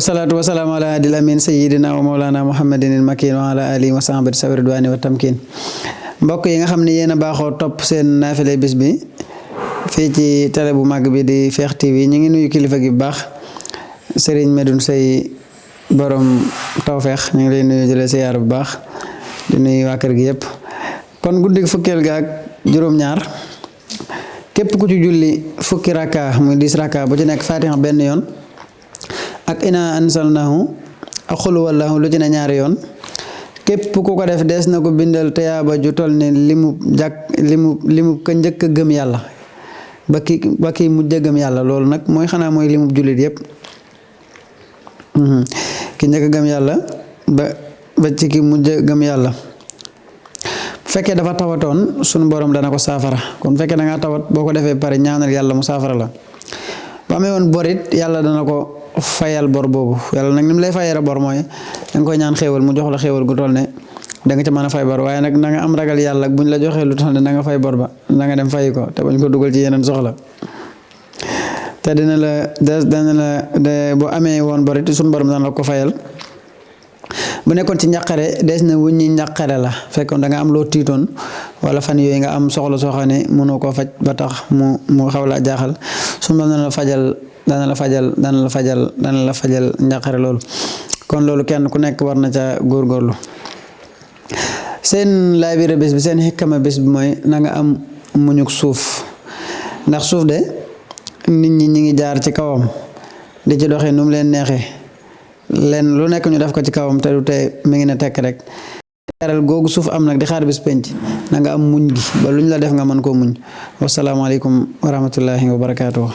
wasalaatu wasalaamu ala adil amin sayidina wa mawlana muhammadin il makin wa ala alihi wa sahbihi sawi ridwani wa tamkin mbokk yi nga xam ne yéen a baaxoo topp seen naafile bis bi fii ci télé bu mag bi di Fekh TV ñu ngi nuyu kilifa gi bu baax Serigne Medoune Seye borom tawfeex ñu ngi lay nuyu di la siyaar bu baax di nuyu waa kër gi yëpp kon guddi fukkeel ga ak juróom-ñaar képp ku ci julli fukki rakka muy 10 rakka bu ci nekk fatiha benn yoon ak ina ansalnahu ak xul wallahu lu ci ne ñaari yoon képp ku ko def des na ko bindal teyaaba ju toll ne limu ka njëkk a gëm yàlla ba ki mujj a gëm yàlla loolu nag mooy xanaa mooy limu jullit yëpp ki njëkk a gëm yàlla ba ci ki mujj a gëm yàlla fekkee dafa tawatoon sunu borom dana ko saafara kon fekkee da ngaa tawat boo ko defee pare ñaanal yàlla mu saafara la ba amee woon borit yàlla dana ko fayal bor boobu yàlla nag ni mu lay fayal bor mooy da nga koy ñaan xéewal mu jox la xéewal gu toll ne da nga ca mën a fay bor waaye nag na nga am ragal yàlla buñ la joxee lu toll ne na nga fay bor ba na nga dem fay ko te bañ ko dugal ci yeneen soxla te dana la boo amee woon borit sunu borom dana la ko fayal. bu nekkoon ci njàqare des na wuññi njàqare la fekkoon da nga am loo tiitoon wala fan yooyu nga am soxla soo xam ne mënoo koo faj ba tax mu xaw laa jaaxal su ma dana la fajal njàqare loolu kon loolu kenn ku nekk war na ca góorgóorlu seen laabire bés bi seen xikama bés bi mooy na nga am muñuk suuf ndax suuf de nit ñi ngi jaar ci kawam di ci doxee nu mu leen neexee leen lu nekk ñu def ko ci kawam te du tey mi ngi ne tekk rek jaral googu suuf am nag di xaar bis penc na nga am muñ gi ba luñ la def nga mën koo muñ wasalaamaaleykum wa rahmatullahi wa barakaatuh